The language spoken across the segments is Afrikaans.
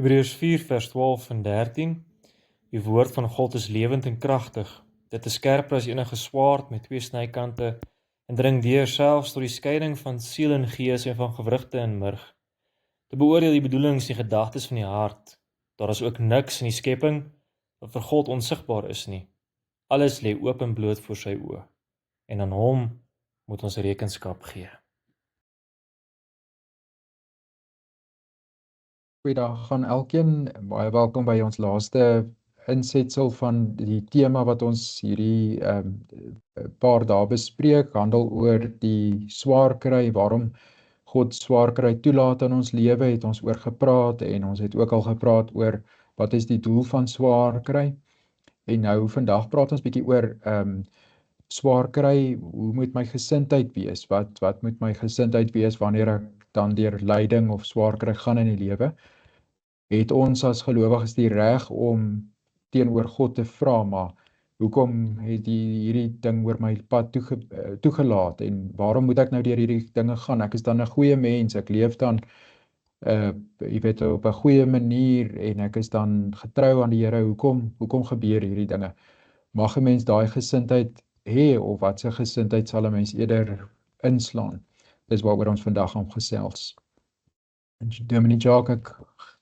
Hebreërs 4 vers 12 en 13. Die woord van God is lewend en kragtig. Dit is skerper as enige swaard met 2 snykante en dring deur selfs tot die skeiding van siel en gees en van gewrigte en murg, te beoordeel die bedoelings en gedagtes van die hart. Daar is ook niks in die skepping wat vir God onsigbaar is nie. Alles lê oop en bloot voor sy oë, en aan hom moet ons rekenskap gee. Goeiedag aan elkeen, baie welkom by ons laaste insetsel van die tema wat ons hierdie paar dae bespreek, handel oor die swaar kry, waarom God swaar kry toelaat in ons lewe, het ons oor gepraat en ons het ook al gepraat oor wat is die doel van swaar kry. En nou vandag praat ons bietjie oor swaar kry, hoe moet my gesindheid wees? Wat moet my gesindheid wees wanneer ek dan deur lyding of swaar kry gaan in die lewe? Het ons as gelowiges die reg om teenoor God te vra, maar hoekom het hierdie ding oor my pad toegelaat en waarom moet ek nou deur hierdie dinge gaan? Ek is dan 'n goeie mens, ek leef dan jy weet op 'n goeie manier en ek is dan getrou aan die Here. Hoekom gebeur hierdie dinge? Mag 'n mens daai gesindheid hê of wat se gesindheid sal 'n mens eerder inslaan? Dis waaroor ons vandag gaan gesels. En Dominee Jacques, ek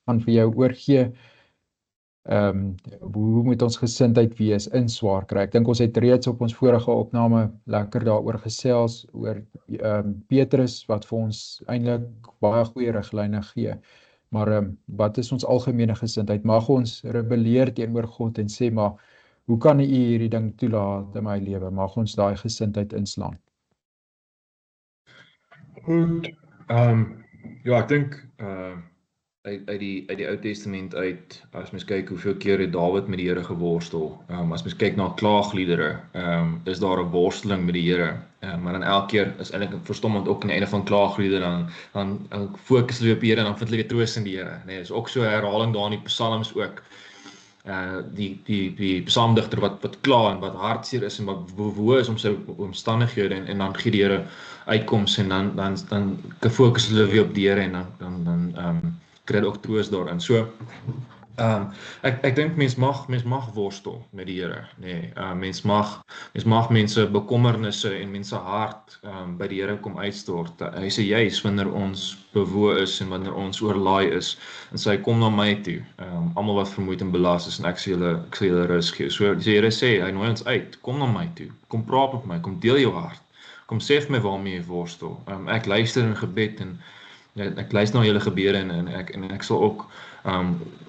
gaan vir jou oorgee. Hoe moet ons gesindheid wees in swaar kry? Ek dink ons het reeds op ons vorige opname lekker daaroor gesels, oor Petrus wat vir ons eintlik baie goeie riglyne gee. Maar wat is ons algemene gesindheid? Mag ons rebelleer teenoor God en sê, maar hoe kan U hierdie ding toelaat in my lewe? Mag ons daai gesindheid inslaan. Goed, ja, ek dink uit die Ou Testament uit, as mens kyk hoeveel keer het Dawid met die Here geworstel, as mens kyk na klaagliedere, is daar 'n worsteling met die Here, maar dan elke keer is eintlik verstommend ook aan die einde van klaagliedere, dan fokus hulle op die Here en dan vind hulle troos in die Here. Nee, is ook so 'n herhaling daar in die psalms ook. Die psalmdigter wat kla en wat hartseer is en wat bewoe is om sy omstandighede en dan gee die Here uitkoms en dan fokus hulle weer op die Here en dan kry hulle ook troos daarin. So ek dink mens mag worstel met die Here. Nee, mens mag mense bekommernisse en mense hart by die Here kom uitstort. Hy sê juis wanneer ons bewoe is en wanneer ons oorlaai is en sê kom na my toe, almal wat vermoeid en belas is en ek sal julle rus gee. So die Here sê, hy nooi ons uit, kom na my toe, kom praat met my, kom deel jou hart, kom sê vir my waarmee jy worstel. Ek luister in gebed en ek luister na julle gebede en ek sal ook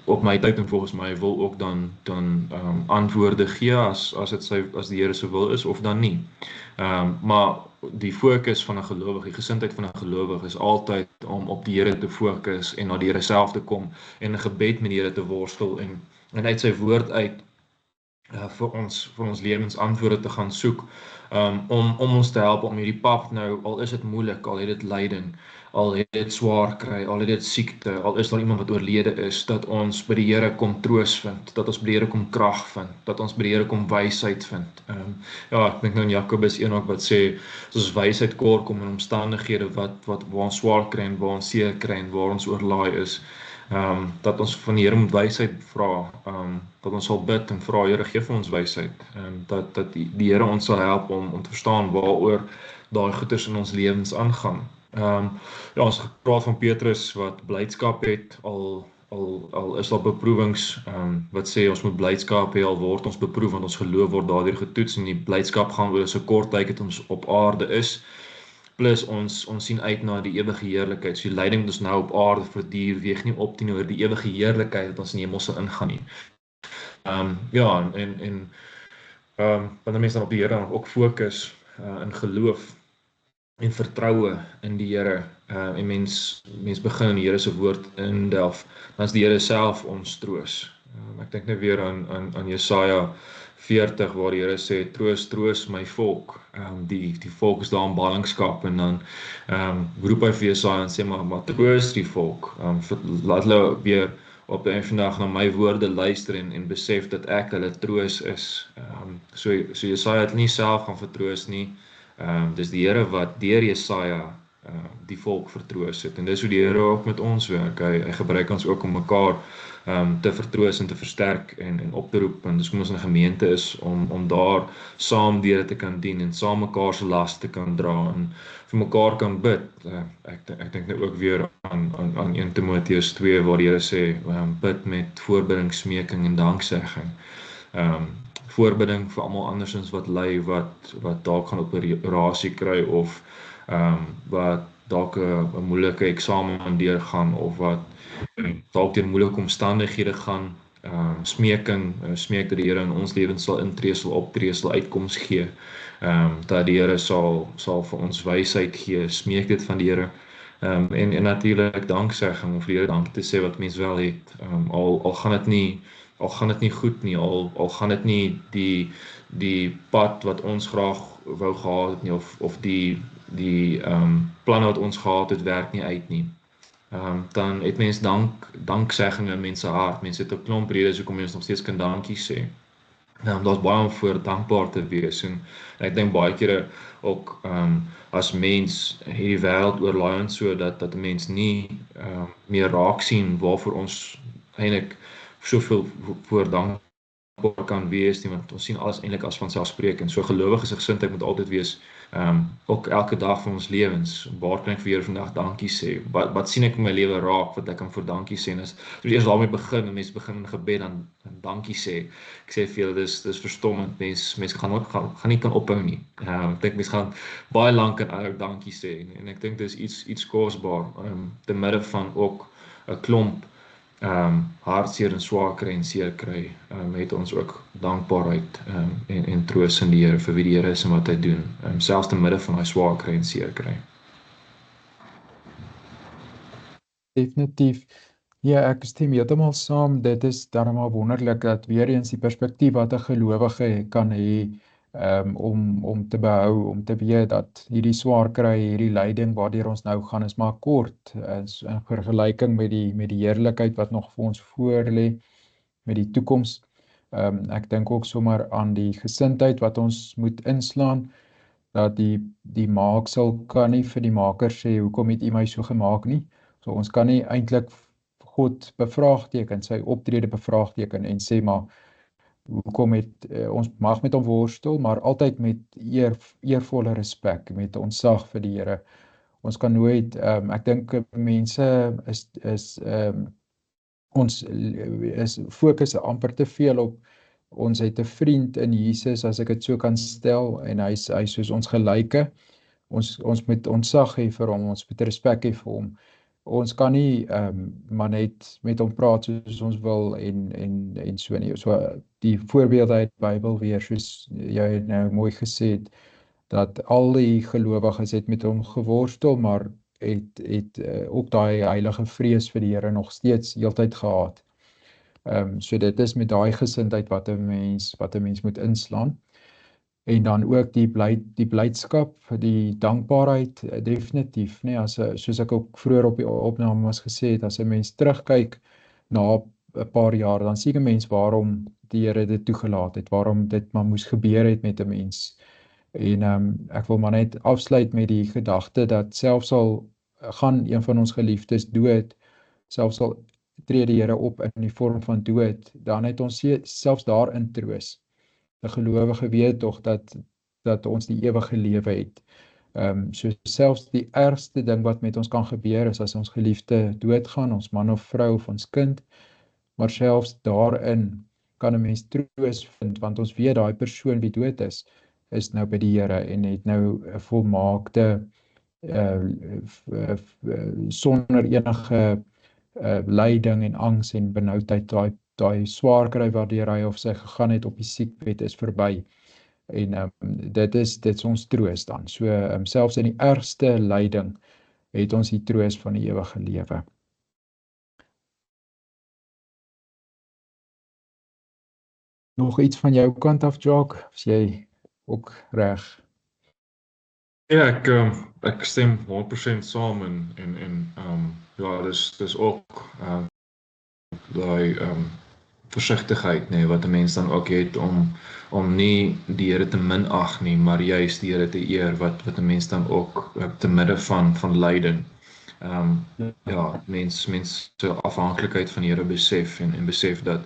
op my tyd en volgens my wil ook dan antwoorde gee as die Here se wil is of dan nie. Maar die fokus van 'n gelowige, die gesindheid van 'n gelowige is altyd om op die Here te fokus en na die Here self te kom en 'n gebed met die Here te worstel en uit sy woord uit vir ons lewens antwoorde te gaan soek, om ons te help om hierdie pad nou, al is dit moeilik, al het dit lyding, al het dit swaar kry, al het dit siekte, al is daar iemand wat oorlede is, dat ons by die Here kom troos vind, dat ons by die Here kom krag vind, dat ons by die Here kom wysheid vind. Ja, ek dink nou in Jakobus 1 ook wat sê, as ons wysheid kort kom in omstandighede waar ons swaar kry en waar ons seer kry en waar ons oorlaai is, dat ons van die Here moet wysheid vra, dat ons sal bid en vra, Here gee vir ons wysheid, dat die Here ons sal help om te verstaan waaroor daai goeders in ons lewens aangaan. Ja, ons gepraat van Petrus wat blydskap het, al is daar beproewings, wat sê ons moet blydskap hê, al word ons beproef, want ons geloof word daardeur getoets, en die blydskap gaan oor so kort tyd het ons op aarde is, plus ons sien uit na die ewige heerlikheid. So die lyding wat ons nou op aarde verduur, weeg nie op teenoor die ewige heerlikheid wat ons in die hemel sal ingaan nie. Ja, wanneer mense dan op die Here dan ook fokus in geloof en vertroue in die Here, en mens begin in die Here se woord indelf, dan is die Here self ons troos. Ek dink net weer aan Jesaja 40 waar die Here sê, troos my volk. Die volk is daar in ballingskap en dan roep hy vir Jesaja en sê, maar troos die volk. Laat hulle weer op die einde van die dag na my woorde luister en besef dat ek hulle troos is. So Jesaja het nie self gaan vertroos nie. Dis die Here wat deur Jesaja die volk vertroos het. En dis hoe die Here ook met ons werk. Hy gebruik ons ook om mekaar te vertroos en te versterk en op te roep. En dis kom ons in 'n gemeente is om daar saam deur te kan dien en saam mekaar se las te kan dra en vir mekaar kan bid. Ek dink nou ook weer aan 1 Timoteus 2 waar die Here sê bid met voorbidding, smeking en danksegging. Voorbidding vir almal andersins wat ly, wat dalk gaan operasie kry of wat dalk 'n moeilike eksamen deurgaan of wat dalk teen moeilike omstandighede gaan, smeek dat die Here in ons lewens sal intree, sal optree, sal uitkoms gee, dat die Here sal vir ons wysheid gee, smeek dit van die Here, en natuurlik danksegging om vir die Here dankie te sê wat mens wel het, al gaan dit nie goed nie, al gaan dit nie die pad wat ons graag wou gehad het nie, of die planne wat ons gehad het werk nie uit nie. Dan het mens danksegging in mense hart. Mense het 'n klomp redes hoekom mens nog steeds kan dankie sê. Daar's baie om voor dankbaar te wees en ek dink baie kere ook as mens hierdie wêreld oorlaai ons so dat 'n mens nie meer raak sien waarvoor ons eintlik soveel voor dankbaar kan wees nie, want ons sien alles eintlik as vanselfsprekend. So gelowige se gesindheid moet altyd wees, ook elke dag van ons lewens, waar kan ek vir Here vandag dankie sê? Wat sien ek in my lewe raak wat ek kan vir dankie sê? En as eers daarmee begin, en mense begin in gebed dan dankie sê. Ek sê vir julle dis verstommend. Mense gaan nie kan ophou nie. Ek dink mense gaan baie lank kan dankie sê en ek dink dis iets kosbaar te midde van ook 'n klomp hartseer en swaar kry en seer kry, het ons ook dankbaarheid en troos in die Here vir wie die Here is en wat hy doen, selfs te midde van hy swaar kry en seer kry. Definitief. Ja, ek stem heeltemal saam. Dit is daarom maar wonderlik dat weer eens die perspektief wat 'n gelowige kan hê, om te behou, om te weet dat hierdie swaar kry, hierdie lyding waardeur ons nou gaan is maar kort, in vergelyking met die heerlikheid wat nog vir ons voor lê, met die toekoms. Ek dink ook sommer aan die gesindheid wat ons moet inslaan, dat die maaksel kan nie vir die maker sê, hoekom het u my so gemaak nie? So ons kan nie eintlik God bevraagteken, sy optrede bevraagteken en sê maar, hoekom ons mag met hom worstel, maar altyd met eervolle respek, met ontzag vir die Here. Ons kan nooit, ek dink mense ons fokus amper te veel op, ons het 'n vriend in Jesus, as ek dit so kan stel, en hy is soos ons gelyke, ons moet ontzag hê vir hom, ons moet respek hê vir hom. Ons kan nie maar net met hom praat soos ons wil en so nie. So die voorbeelde uit die Bybel weer, soos jy nou mooi gesê het, dat al die gelowiges het met hom geworstel, maar het ook daai heilige vrees vir die Here nog steeds heeltyd gehad. So dit is met daai gesindheid wat 'n mens moet inslaan. En dan ook die blydskap, die dankbaarheid, definitief, nee, soos ek ook vroeër op die opname was gesê het, as 'n mens terugkyk na 'n paar jaar, dan sien 'n mens waarom die Here dit toegelaat het, waarom dit maar moes gebeur het met 'n mens. En ek wil maar net afsluit met die gedagte dat selfs al gaan een van ons geliefdes dood, selfs al tree die Here op in die vorm van dood, dan het ons selfs daarin troos. 'n gelowige weet tog dat ons die ewige lewe het. So selfs die ergste ding wat met ons kan gebeur is as ons geliefde doodgaan, ons man of vrou of ons kind, maar selfs daarin kan 'n mens troos vind, want ons weet daai persoon wie dood is nou by die Here en het nou 'n volmaakte sonder enige lyding en angs en benoudheid, daai swaar kry waardeur hy of sy gegaan het op die siekbed is verby. En dit is ons troos dan. So selfs in die ergste lyding het ons die troos van die ewige lewe. Nog iets van jou kant af, Jacques? Is jy ook reg? Ja, ek stem 100% saam en ja, dis ook daai versigtigheid, nee, wat 'n mens dan ook het om nie die Here te minag nie, maar juist die Here te eer wat 'n mens dan ook te midde van lyding ja, mens se afhanklikheid van die Here besef en besef dat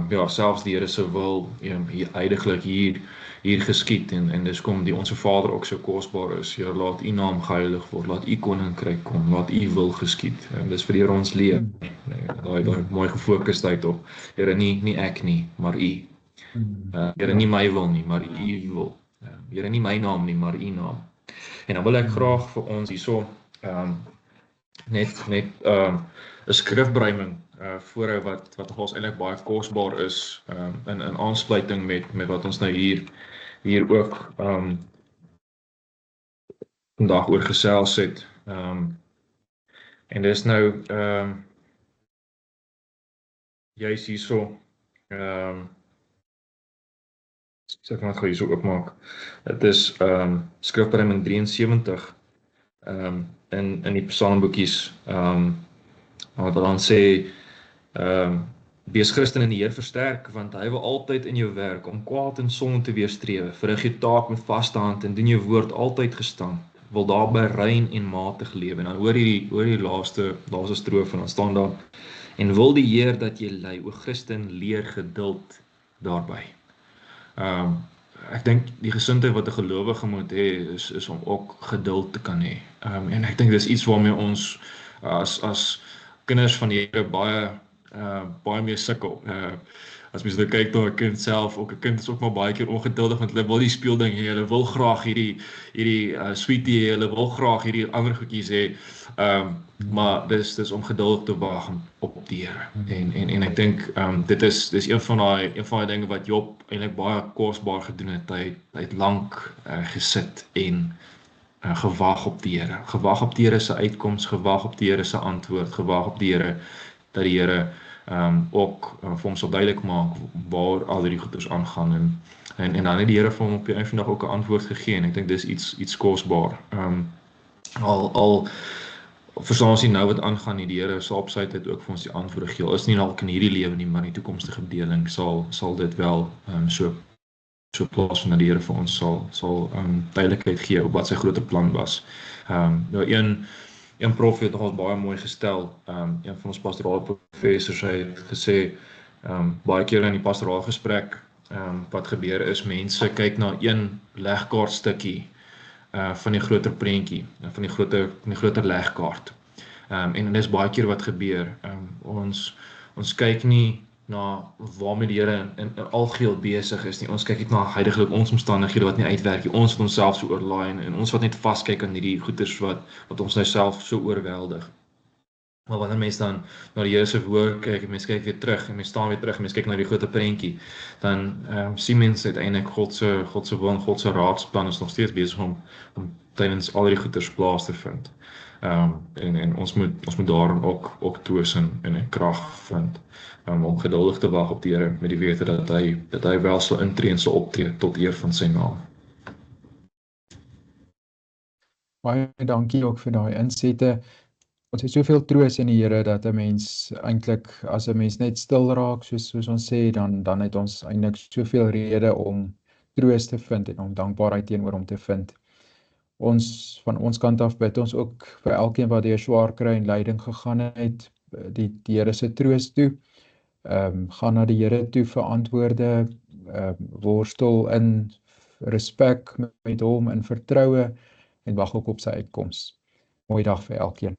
ja, selfs die Here se wil hier heiliglik hier geskied en dis kom die Onse Vader ook so kosbaar is. Here, laat U naam geheilig word, laat U koninkryk kom, laat U wil geskied. En dis vir die Here ons leef. Nee, daai mooi gefokusheid op Here, nie ek nie, maar U. Here, nie my wil nie, maar U wil. Here, nie my naam nie, maar U naam. En dan wil ek graag vir ons hierso net 'n skrifbruiming voorhou wat nogals eintlik baie kosbaar is in aansluiting met wat ons nou hier ook vandag oor gesels het. En dis nou juist hierso ek gaan dit gou hierso oopmaak. Dit is skrifbruiming 73 in die psalmboekies wat dan sê wees Christen in die Heer versterk, want hy wil altyd in jou werk om kwaad en sonde te weerstrewe. Verrig jou taak met vaste hand en doen jou woord altyd gestaan. Wil daarby rein en matig lewe. En dan hoor die laaste strofe en dan staan daar en wil die Heer dat jy lei, o Christen, leer geduld daarby. Ek dink die gesindheid wat 'n gelowige moet hê is om ook geduld te kan hê. En ek dink dis iets waarmee ons as kinders van die Here baie meer sukkel. As mens nou kyk na 'n kind self, ook 'n kind is ook maar baie keer ongeduldig want hulle wil die speelding hê, hulle wil graag hierdie sweetie hê, hulle wil graag hierdie ander goedjies hê. Maar dis om geduldig te wag op die Here. En ek dink dis een van daai dinge wat Job eintlik baie kosbaar gedoen het. Hy het lank gesit en gewag op die Here. Gewag op die Here se uitkoms, gewag op die Here se antwoord, gewag op die Here dat die Here ook vir hom sal duidelik maak waar al die goeders aangaan en dan het die Here vir hom op die einde van die dag ook 'n antwoord gegee en ek dink dis iets kosbaar. Al verstaan ons nie nou wat aangaan nie, die Here sal op sy tyd ook vir ons die antwoorde gee. Is nie dalk in hierdie lewe nie, maar in die toekomstige bedeling sal dit wel so plaas dat die Here vir ons sal duidelikheid gee op wat sy groter plan was. Nou een prof het nogal baie mooi gestel, een van ons pastorale professors het gesê, baie keer in die pastorale gesprek, wat gebeur is, mense kyk na een legkaartstukkie van die groter prentjie, van die groter legkaart. En dit is baie keer wat gebeur. Ons kyk nie na waarmee die Here in algeheel besig is nie. Ons kyk net na huidigelik ons omstandighede wat nie uitwerk nie. Ons wat onsself so oorlaai en ons wat net vaskyk aan hierdie goeters wat ons nou self so oorweldig. Maar wanneer mens dan na die Here se woord kyk en mens kyk weer terug en mens staan weer terug en mens kyk na die groter prentjie, dan sien mens uiteindelik God se wil en God se raadsplan is nog steeds besig om tydens al die goeters plaas te vind. En ons moet daarin ook toos en krag vind om geduldig te wag op die Here met die wete dat hy wel sal intree en sal optree tot eer van sy naam. Baie dankie ook vir daai insette. Ons het soveel troos in die Here dat 'n mens eintlik as 'n mens net stil raak soos ons sê, dan het ons eintlik soveel rede om troos te vind en om dankbaarheid teenoor hom te vind. Van ons kant af bid ons ook vir elkeen wat deur swaar kry en lyding gegaan het, die Here se troos toe. Gaan na die Here toe vir antwoorde, worstel in respek met hom, in vertroue en wag ook op sy uitkoms. Mooi dag vir elkeen.